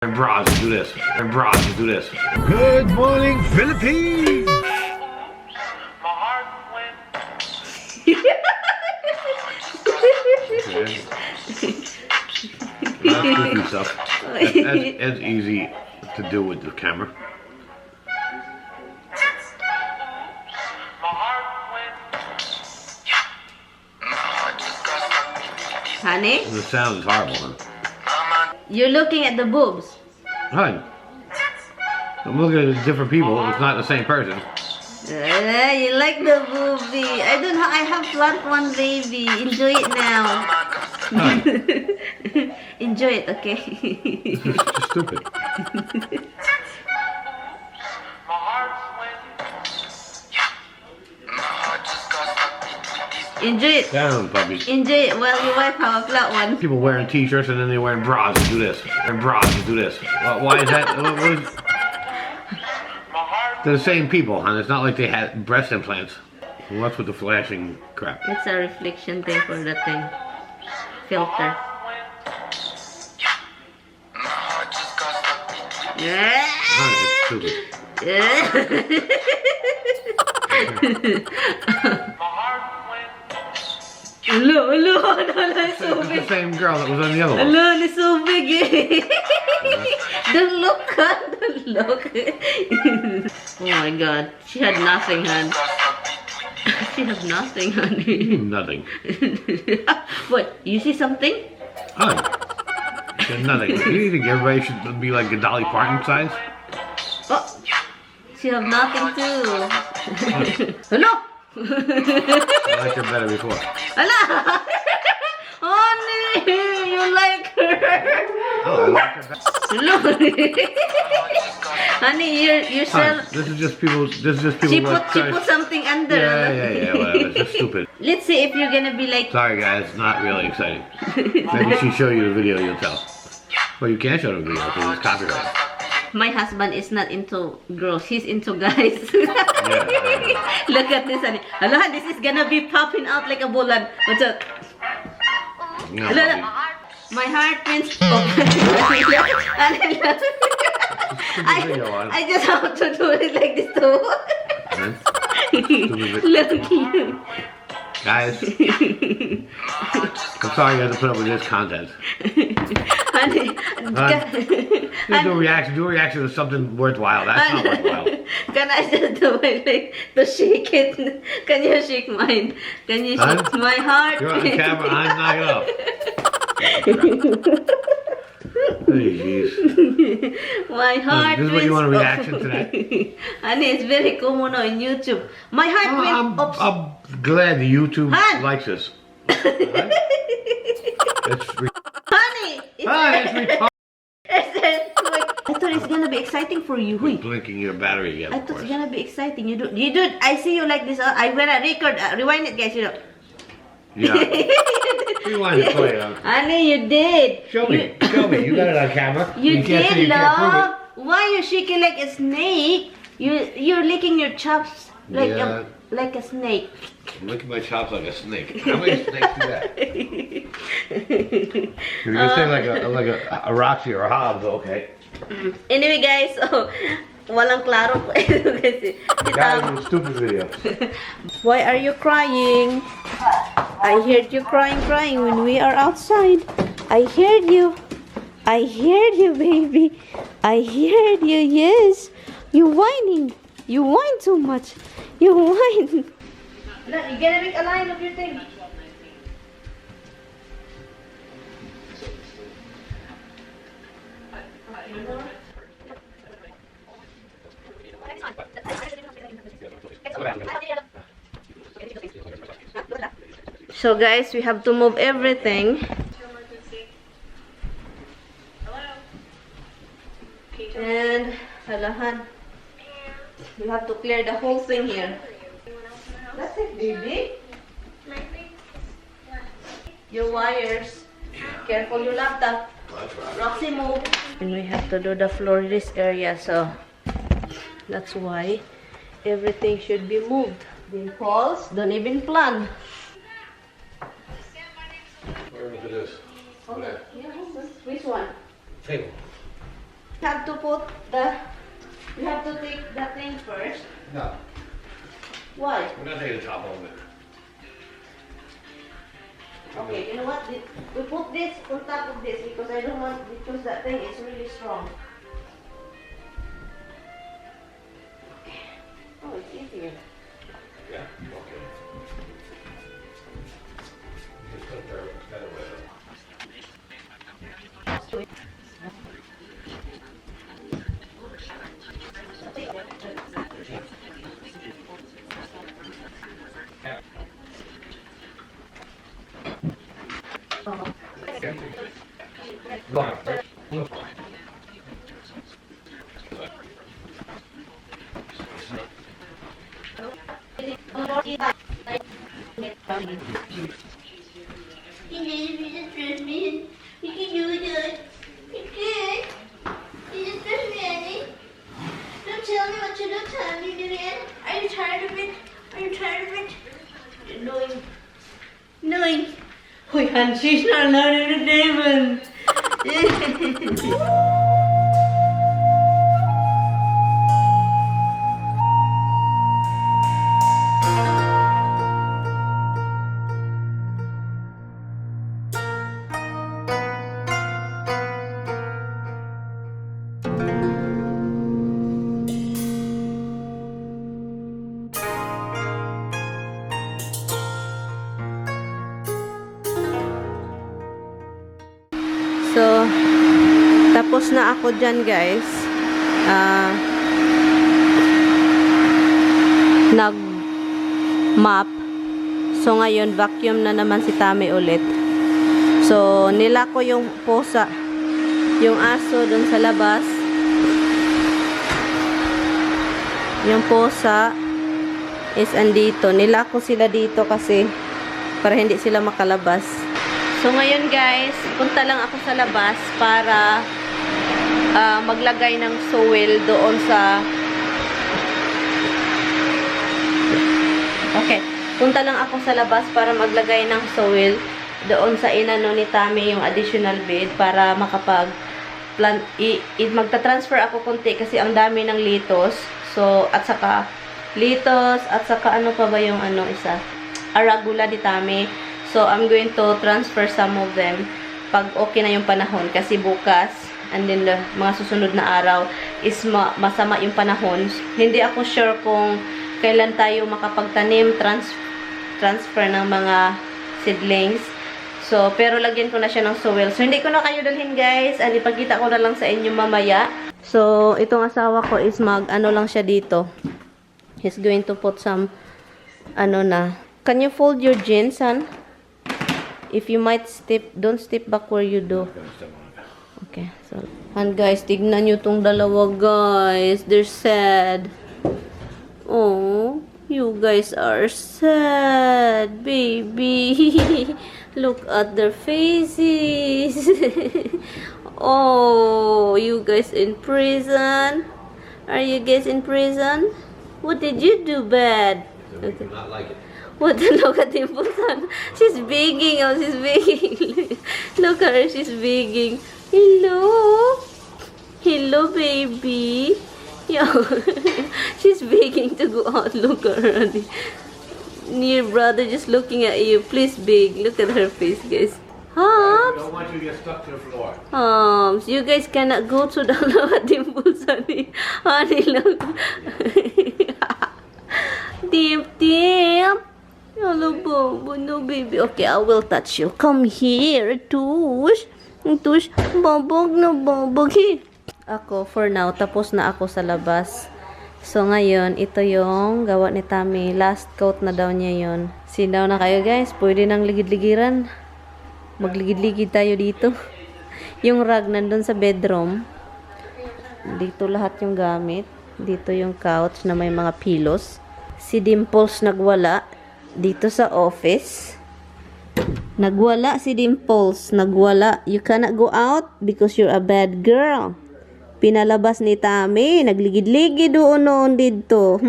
wearing bras and do this. And bras and do this. Good morning, Philippines! Stuff. That's easy to do with the camera. Honey? The sound is horrible, huh? You're looking at the boobs. Honey, I'm looking at different people. It's not the same person. You like the boobie. I don't know. I have one baby. Enjoy it now. Enjoy it, okay? This is stupid. Enjoy it. Down, puppies. Enjoy it while your wife have a flat one. People wearing t-shirts and then they're wearing bras and do this. And bras and do this. Why is that? They're the same people, huh? It's not like they had breast implants. What's with the flashing crap? It's a reflection thing for the thing. Filter. It's stupid. Hello, It's the same girl that was on the other one. Hello, it's so big. Don't look, don't look. Oh my god, she had nothing, hon. She had nothing, honey. Nothing. What, you see something? Huh. She had nothing. Do you think everybody should be like a Dolly Parton size? Oh, she have nothing too. Hello. I liked her better before. Hello. Honey, you like her. Oh, I like her better. Hello. Honey, you're Huh, this is just people. She put something under. Yeah, whatever. It's just stupid. Let's see if you're gonna be like. Sorry, guys, it's not really exciting. Maybe she show you the video, you'll tell. Well, you can't show the video because it's copyrighted. My husband is not into girls, he's into guys. Yeah. Look at this, honey. Hello, this is gonna be popping out like a bullet. What's up? No, Hello, my heart means. I just have to do it like this too. Look. Guys, I'm sorry you have to put up with this content. Honey, Do a reaction to something worthwhile. That's not worthwhile. Can I just do it like to shake it? Can you shake mine? Can you shake my heart? You're on camera, I'm knocking up. Hey, jeez. My heart. This is what you want a reaction to that? Honey, it's very common on YouTube. My heart went up. I'm glad the YouTube likes this. Honey, it's retarded. I thought it's gonna be exciting for you. You're blinking your battery again. I thought it's gonna be exciting. You do it. I see you like this. I when I record, rewind it, guys. You know. Yeah. Rewind it for you. Honey, you did. Show me. You got it on camera. You did, love. Why you shaking like a snake? You're licking your chops like a snake. I'm licking my chops like a snake. How many snakes do that? If you're gonna say like a Roxy or a Hobbs, okay. Anyway, guys, so walang klaro po ito kasi. Guys, it's a stupid video. Why are you crying? I heard you crying when we are outside. I heard you. I heard you, baby. I heard you, yes. You whining. You whine too much. You whine. Look, you gotta make a line of your thing. So guys, we have to move everything. And halahan. You have to clear the whole thing here. That's it, baby. Your wires. Careful your laptop. Roxy, move. And we have to do the floor in this area, so that's why everything should be moved. Because don't even plan. Where is this? Hold on. Yeah, hold on. Which one? Table. Have to put the... You have to take the thing first. No, Why? we're not taking the top off of it. Okay, you know what? We put this on top of this because I don't want, because that thing is really strong. Okay. Oh, it's easier. Yeah, okay. Just put that away. Go on. Annoying. Oh, and she's not learning the demon. So, tapos na ako dyan, guys. Nag-map. So, ngayon, vacuum na naman si Tami ulit. So, nila ko yung posa, yung aso dun sa labas. Yung posa is andito. Nila ko sila dito kasi para hindi sila makalabas. So, ngayon guys, punta lang ako sa labas para maglagay ng soil doon sa... Okay, punta lang ako sa labas para maglagay ng soil doon sa inano ni Tami yung additional bed para magta-transfer ako konti kasi ang dami ng litos. So, at saka litos, at saka ano pa ba yung ano isa? Arugula ni Tami. So, I'm going to transfer some of them pag okay na yung panahon. Kasi bukas, and then mga susunod na araw, is masama yung panahon. Hindi ako sure kung kailan tayo makapagtanim, transfer ng mga seedlings. So, pero lagyan ko na siya ng soil. So, hindi ko na kayo dalhin, guys. And ipagkita ko na lang sa inyo mamaya. So, itong asawa ko is ano lang siya dito. He's going to put some, Can you fold your jeans, son? If you might don't step back where you do. Okay, so. And guys, tignan nyo tong dalawa, guys. They're sad. Oh, you guys are sad, baby. Look at their faces. Oh, you guys in prison? Are you guys in prison? What did you do bad? We do not like it. What? Look at him. She's begging. Oh, she's begging. Look at her. She's begging. Hello? Hello, baby. Yo. She's begging to go out. Look at her. Near brother just looking at you. Please beg. Look at her face, guys. I don't want you to get stuck to the floor. You guys cannot go to the dimples, honey. Honey, look. Dimp. Hello, Bobo. No, baby. Okay, I will touch you. Come here, Tush. Tush, bobog na bobog. Ako, for now, tapos na ako sa labas. So, ngayon, ito yung gawa ni Tami. Last coat na daw niya yon. Sit down na kayo, guys. Pwede nang ligid-ligiran. Magligid-ligid tayo dito. Yung rug nandun sa bedroom. Dito lahat yung gamit. Dito yung couch na may mga pillows. Si Dimples nagwala dito sa office. Nagwala si Dimples. Nagwala. You cannot go out because you're a bad girl. Pinalabas ni Tami. Nagligid-ligid doon noon dito.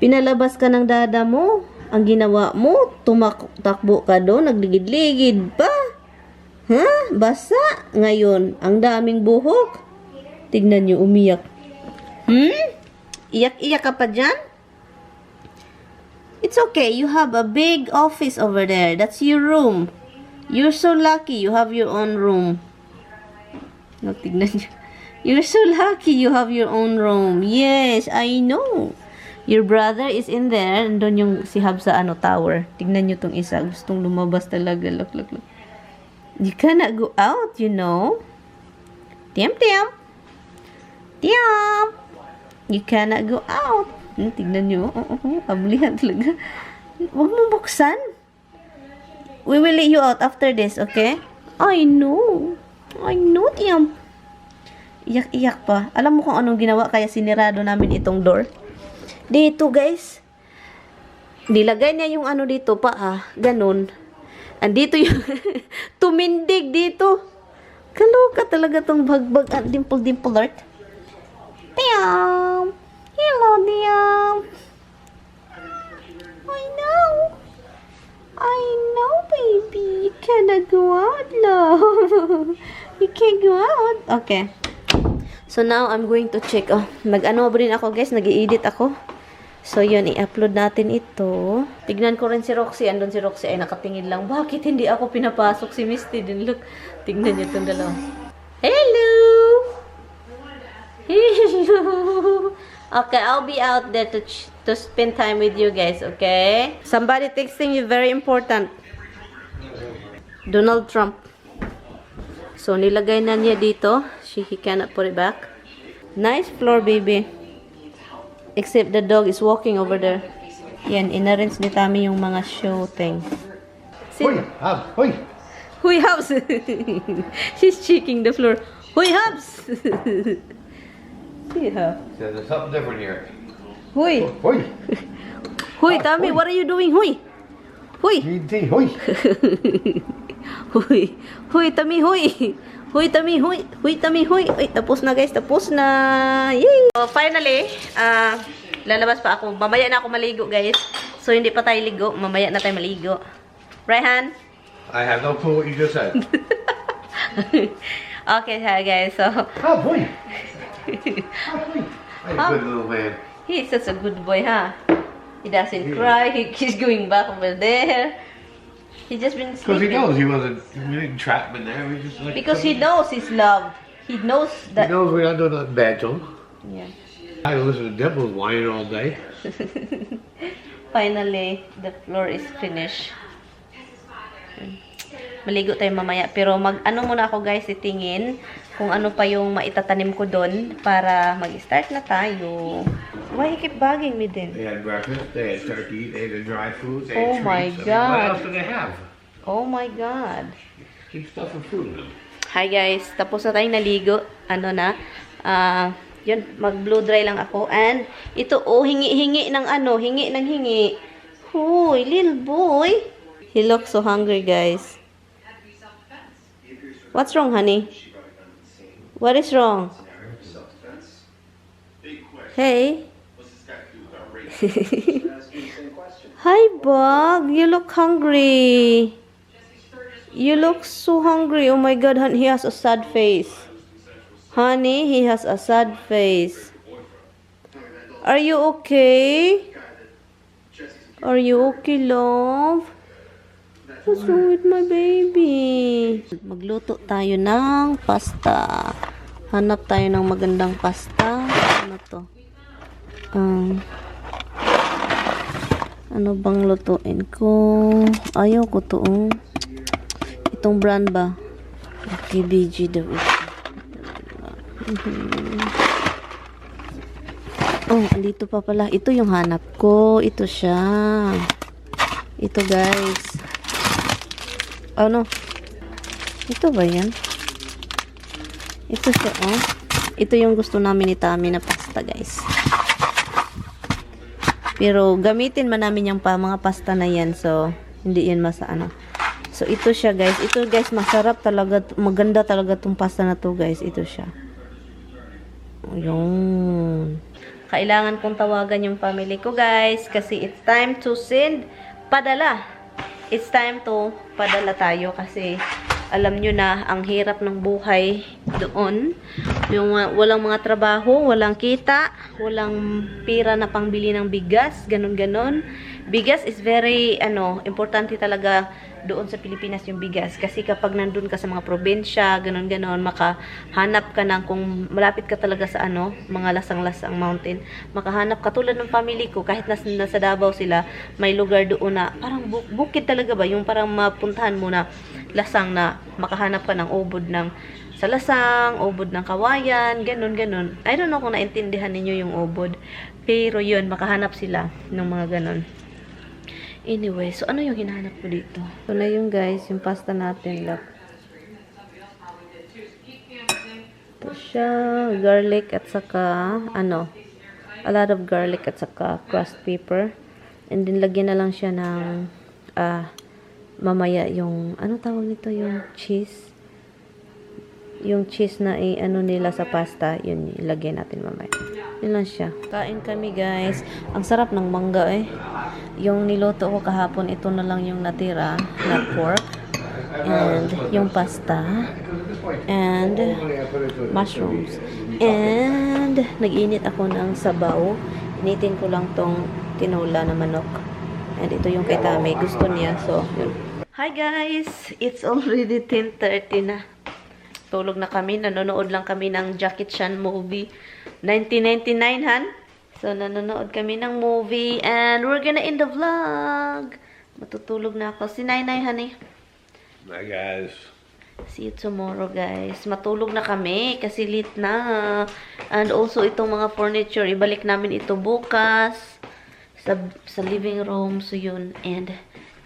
Pinalabas ka ng dada mo. Ang ginawa mo, tumakbo ka doon. Nagligid-ligid pa. Basa. Ngayon, ang daming buhok. Tignan nyo, umiyak. Iyak-iyak ka pa dyan? It's okay. You have a big office over there. That's your room. You're so lucky you have your own room. No, tignan nyo. You're so lucky you have your own room. Yes, I know. Your brother is in there. Doon yung si Hab sa tower. Tignan nyo tong isa. Gustong lumabas talaga. Look. You cannot go out, you know. Tiam. You cannot go out. Tignan nyo. Ablihan talaga. Huwag mong buksan. We will let you out after this, okay? I know, Tiam. Iyak-iyak pa. Alam mo kung anong ginawa kaya sinirado namin itong door? Dito, guys. Nilagay niya yung dito pa, ganun. Andito yung tumindig dito. Kaloka talaga tong bagbag at dimple art. Tiam! Hello, Tiam! I know, baby. You cannot go out, love. You can't go out. Okay. So now, I'm going to check. Nag-ano rin ako, guys. Nag-i-edit ako. So, yun. I-upload natin ito. Tignan ko rin si Roxy. Andun si Roxy ay nakatingin lang. Bakit hindi ako pinapasok si Misty din? Look. Tignan niyo itong dalawa. Hello! Hello! Okay, I'll be out there to spend time with you guys, okay? Somebody texting you, very important. Donald Trump. So, nilagay na niya dito. He cannot put it back. Nice floor, baby. Except the dog is walking over there. Yan, inarrange ni Tami yung mga show thing. Hoy, Hab, hoy. Hoy, Hubs! She's checking the floor. Hoy, Hubs! Yeah. There's something different here. Hoy! Hoy. Hoy, Tami, what are you doing? Hoy! Hoy! Hoy. Hoy, Tami, hoy! Hoy, Tami, hoy! Hoy, Tami, hoy! Ay, tapos na, guys. Tapos na! Yay! So, finally, lalabas pa ako. Mamaya na ako maligo, guys. So, hindi pa tayo ligo. Mamaya na tayo maligo. Right, Han? I have no clue what you just said. Okay, guys. So, Boy. Hey, good little man. He's such a good boy, huh? He doesn't cry. He's going back over there. He just been Because he sleeping. knows we didn't trap him in there. We just like Because he knows he's loved. He knows that. He knows we're not doing nothing bad to him. Yeah. I listen to Dimples whining all day. Finally, the floor is finished. Maligo tayo mamaya. Pero mag-ano muna ako, guys, titingin kung ano pa yung maitatanim ko doon para mag-start na tayo. Why you keep bugging me then? They had breakfast, they had turkey, they had the dry food, they Oh had my treats. God. What else do they have? Oh my God. Keep stuff and food in them. Hi guys, tapos na tayong naligo. Ano na? Yun, mag-blow dry lang ako. And ito, hingi-hingi ng hingi. Hoy, little boy. He looks so hungry, guys. What's wrong, honey? What is wrong? Hey. Hi, Bug. You look hungry. You look so hungry. Oh my God, he has a sad face. Honey, he has a sad face. Are you okay? Are you okay, love? What's wrong with my baby? Magluto tayo ng pasta. Hanap tayo ng magandang pasta. Ano to? Ano bang lutuin ko? Ayaw ko to. Itong brand ba? Okay, BG daw ito. Oh, andito pa pala. Ito yung hanap ko. Ito siya. Ito, guys. Ano? Ito ba yan? Ito siya, oh. Ito yung gusto namin ni Tami na pasta, guys. Pero, gamitin man namin yung mga pasta na yan. So, hindi yan So, ito siya, guys. Ito, guys, masarap talaga. Maganda talaga tong pasta na to, guys. Ito siya. Ayun. Kailangan kong tawagan yung family ko, guys. Kasi it's time to send padala. It's time to padala tayo kasi alam nyo na ang hirap ng buhay doon. Yung walang mga trabaho, walang kita, walang pera na pangbili ng bigas, ganun-ganon. Bigas is very, importante talaga doon sa Pilipinas yung bigas. Kasi kapag nandun ka sa mga probinsya, ganun-ganon, makahanap ka ng, kung malapit ka talaga sa mga lasang-lasang mountain, makahanap ka tulad ng family ko, kahit nasa Davao sila, may lugar doon na, parang bukid talaga ba, yung parang mapuntahan mo na lasang na makahanap ka ng ubod ng sa lasang, ubod ng kawayan, ganun. I don't know kung naintindihan ninyo yung ubod. Pero yun, makahanap sila ng mga ganun. Anyway, so ano yung hinahanap ko dito? So na yung guys, yung pasta natin. Look. Ito siya, garlic at saka, a lot of garlic at saka crushed pepper. And then, lagyan na lang siya ng, mamaya yung, tawag nito, yung cheese. Yung cheese na nila sa pasta, yun ilagay natin mamaya. Yun lang siya. Kain kami guys. Ang sarap ng mangga Yung niluto ko kahapon, ito na lang yung natira na pork. And yung pasta. And mushrooms. And nag-init ako ng sabaw. Initin ko lang tong tinola na manok. And ito yung kay Tami. Gusto niya. So, yun. Hi guys! It's already 10:30 na. Tulog na kami. Nanonood lang kami ng Jackie Chan movie. 1999, han? So, nanonood kami ng movie. And we're gonna end the vlog. Matutulog na ako. Si Nainay, honey. Bye, guys. See you tomorrow, guys. Matulog na kami kasi late na. And also, itong mga furniture, ibalik namin ito bukas sa living room. So, yun. And,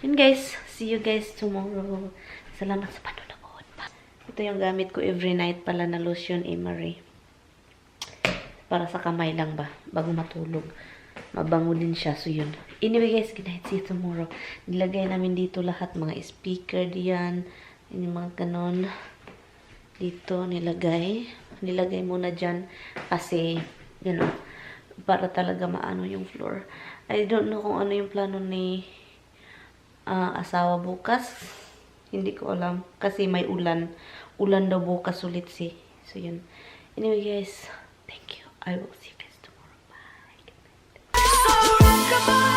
yun, guys. See you guys tomorrow. Salamat sa panonood. Ito yung gamit ko every night pala na lotion, Marie. Para sa kamay lang ba? Bago matulog. Mabango din siya. So, yun. Anyway, guys, good night. See you tomorrow. Nilagay namin dito lahat. Mga speaker diyan. Yung mga ganon. Dito, nilagay. Nilagay muna dyan. Kasi, gano'n. Para talaga maano yung floor. I don't know kung ano yung plano ni asawa bukas. Hindi ko alam. Kasi may ulan. Ulan daw bukas ulit So, yun. Anyway, guys. Thank you. I will see you guys tomorrow. Bye. Good night.